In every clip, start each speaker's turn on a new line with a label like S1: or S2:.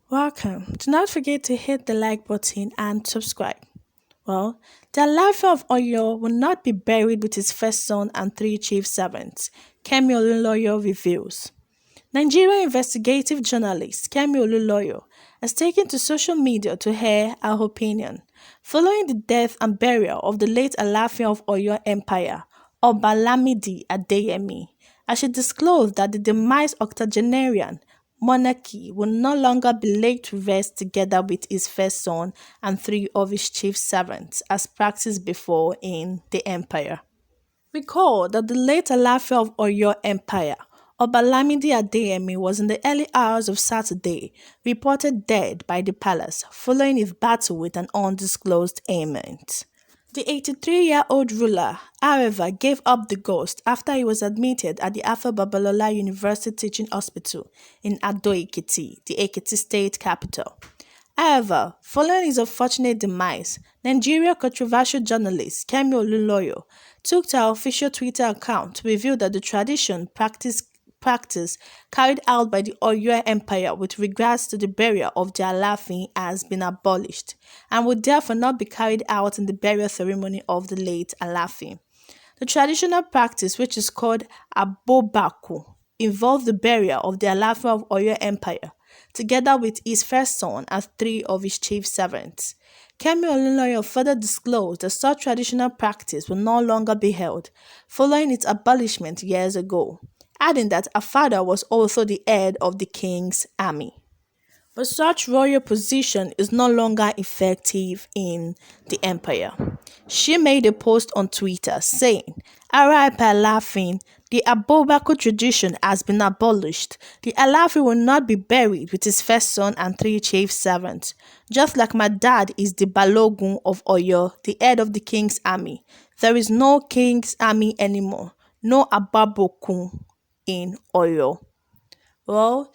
S1: Welcome. Do not forget to hit the like button and subscribe. Well, the Alaafin of Oyo will not be buried with his first son and three chief servants, Kemi Olunloyo reveals. Nigerian investigative journalist Kemi Olunloyo has taken to social media to air her opinion following the death and burial of the late Alaafin of Oyo Empire, Oba Lamidi Adeyemi, as she disclosed that the demise octogenarian monarchy will no longer be laid to rest together with his first son and three of his chief servants as practiced before in the empire. Recall that the late Alaafin of Oyo Empire, Obalamidi Adeyemi, was in the early hours of Saturday reported dead by the palace following his battle with an undisclosed ailment. The 83-year-old ruler, however, gave up the ghost after he was admitted at the Alpha Babalola University Teaching Hospital in Ado-Ekiti, the Ekiti state capital. However, following his unfortunate demise, Nigeria controversial journalist Kemi Olunloyo took to her official Twitter account to reveal that the practice carried out by the Oyo Empire with regards to the burial of the Alaafin has been abolished and would therefore not be carried out in the burial ceremony of the late Alaafin. The traditional practice, which is called Abobaku, involved the burial of the Alaafin of Oyo Empire, together with his first son and three of his chief servants. Kemi Olunloyo further disclosed that such traditional practice will no longer be held, following its abolishment years ago, adding that her father was also the head of the king's army. But such royal position is no longer effective in the empire. She made a post on Twitter saying, "R.I.P. Alaafin, the Abobaku tradition has been abolished. The Alaafin will not be buried with his first son and three chief servants. Just like my dad is the Balogun of Oyo, the head of the king's army. There is no king's army anymore. No Ababokun in Oyo." Well,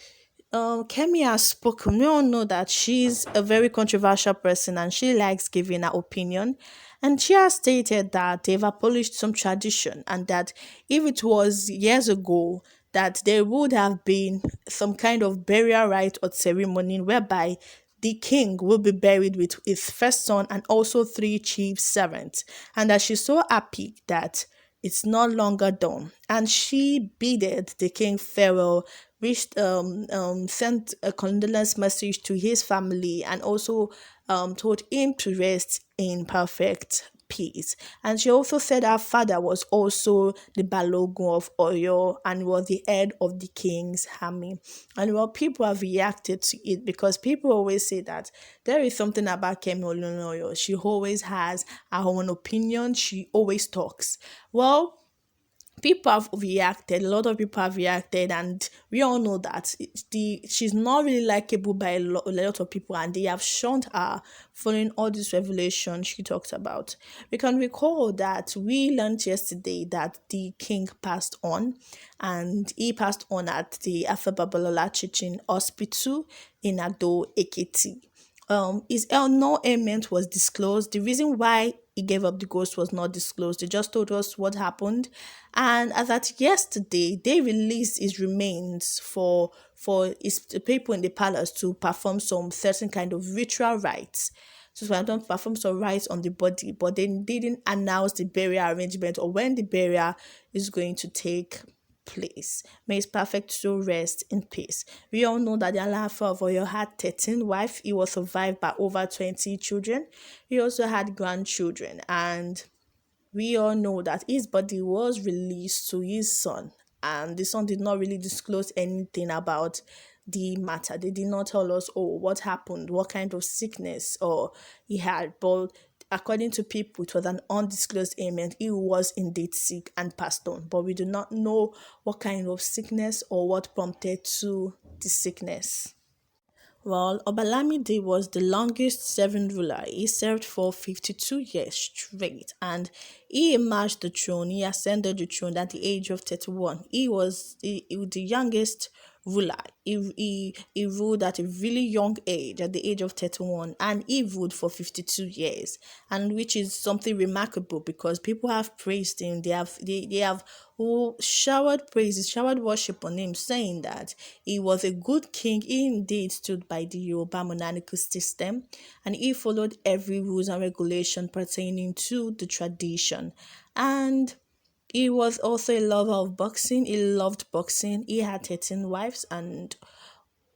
S1: Kemi has spoken. We all know that she's a very controversial person and she likes giving her opinion. And she has stated that they've abolished some tradition and that if it was years ago, that there would have been some kind of burial rite or ceremony whereby the king will be buried with his first son and also three chief servants. And that she's so happy that it's no longer done. And she bidded the king farewell, sent a condolence message to his family, and also told him to rest in perfect peace. And she also said her father was also the Balogun of Oyo and was the head of the king's army. And well, people have reacted to it because people always say that there is something about Kemi Olunloyo. She always has her own opinion. She always talks. Well, people have reacted. A lot of people have reacted, and we all know that she's not really likable by a lot of people, and they have shunned her following all this revelation she talked about. We can recall that we learned yesterday that the king passed on, and he passed on at the Alpha Babalola Teaching Hospital in Ado Ekiti. His no ailment was disclosed. The reason why he gave up the ghost was not disclosed. They just told us what happened. And as at yesterday, they released his remains for the people in the palace to perform some certain kind of ritual rites. So I don't perform some rites on the body, but they didn't announce the burial arrangement or when the burial is going to take place. May his perfect soul rest in peace. We all know that the Alaafin of Oyo had 13 wives. He was survived by over 20 children. He also had grandchildren, and we all know that his body was released to his son, and the son did not really disclose anything about the matter. They did not tell us, oh, what happened, what kind of sickness or he had, but according to people, it was an undisclosed ailment. He was indeed sick and passed on, but we do not know what kind of sickness or what prompted to the sickness. Well, Obalamide was the longest serving ruler. He served for 52 years straight, and he emerged the throne. He ascended the throne at the age of 31. He was the youngest ruler. He ruled at a really young age, at the age of 31, and he ruled for 52 years, and which is something remarkable because people have praised him. They have who showered praises, showered worship on him, saying that he was a good king. He indeed stood by the Yoruba monarchical system, and he followed every rules and regulation pertaining to the tradition. And he was also a lover of boxing. He loved boxing. He had 13 wives and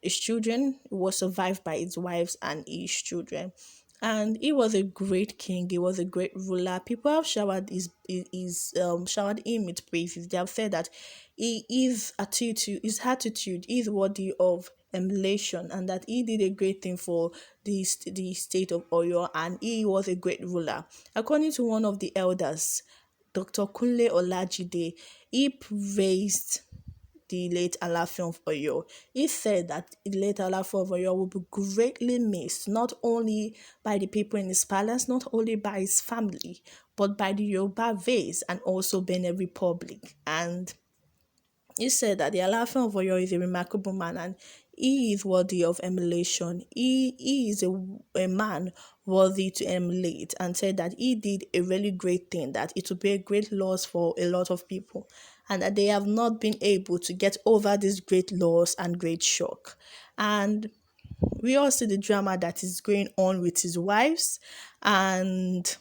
S1: his children. He was survived by his wives and his children. And he was a great king. He was a great ruler. People have showered him with praises. They have said that his attitude is worthy of emulation, and that he did a great thing for the state of Oyo, and he was a great ruler. According to one of the elders, Dr. Kunle Olajide, he praised the late Alaafin of Oyo. He said that the late Alaafin of Oyo will be greatly missed, not only by the people in his palace, not only by his family, but by the Yoruba race and also Benin Republic. And he said that the Alaafin of Oyo is a remarkable man, and he is worthy of emulation. He is a man worthy to emulate, and said that he did a really great thing, that it would be a great loss for a lot of people, and that they have not been able to get over this great loss and great shock. And we all see the drama that is going on with his wives, and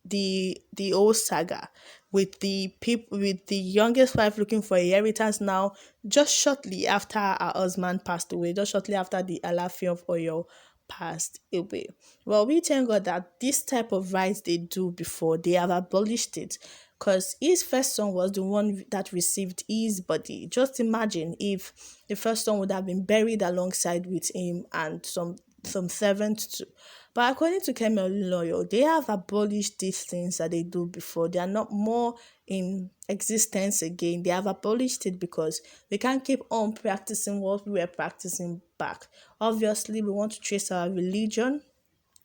S1: the whole saga with the people, with the youngest wife looking for a inheritance now, just shortly after her husband passed away, just shortly after the Alaafin of Oyo passed away. Well, we thank God that this type of rights they do before, they have abolished it, because his first son was the one that received his body. Just imagine if the first son would have been buried alongside with him and some servants too. But according to Kemi Lawyer, they have abolished these things that they do before. They are not more in existence again. They have abolished it because we can't keep on practicing what we were practicing back. Obviously, we want to trace our religion,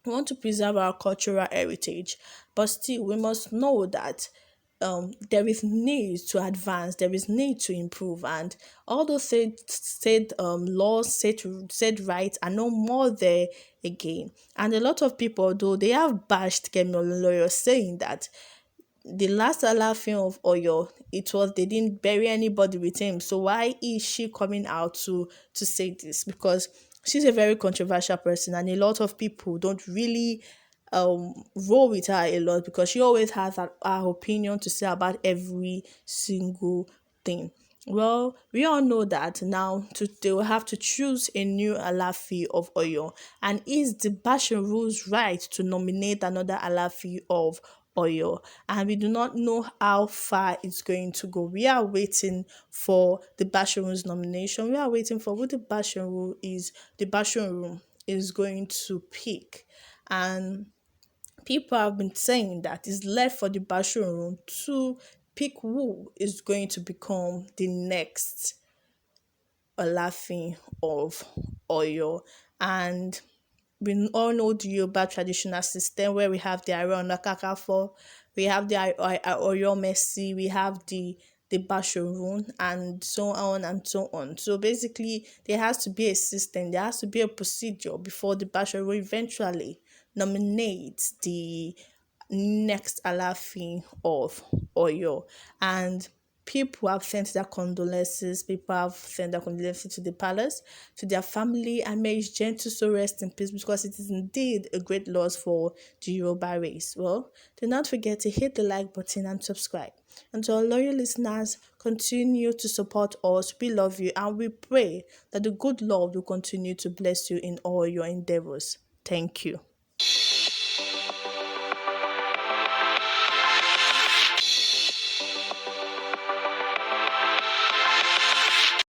S1: we want to preserve our cultural heritage, but still we must know that there is need to advance, there is need to improve, and all those said laws, said rights are no more there again. And a lot of people, though they have bashed Kemi Lawyer, saying that the last Alaafin of Oyo, it was they didn't bury anybody with him. So why is she coming out to say this? Because she's a very controversial person, and a lot of people don't really roll with her a lot, because she always has her opinion to say about every single thing. Well, we all know that now they will have to choose a new Alaafin of Oyo, and is the Bashan rules right to nominate another Alaafin of Oyo? And we do not know how far it's going to go. We are waiting for the Bashan rules nomination. We are waiting for who the Bashan room is going to pick, and people have been saying that it's left for the Bashan room to pick who is going to become the next Alaafin of Oyo. And we all know the Yoruba traditional system, where we have the Ààrẹ Ọ̀nà we have the Oyo Messi, we have the Basharun, and so on and so on. So basically, there has to be a system, there has to be a procedure before the Basharun eventually nominates the next Alaafin of Oyo. And people have sent their condolences. People have sent their condolences to the palace, to their family, and may his gentle soul rest in peace, because it is indeed a great loss for the Yoruba race. Well, do not forget to hit the like button and subscribe. And to our loyal listeners, continue to support us. We love you, and we pray that the good Lord will continue to bless you in all your endeavors. Thank you.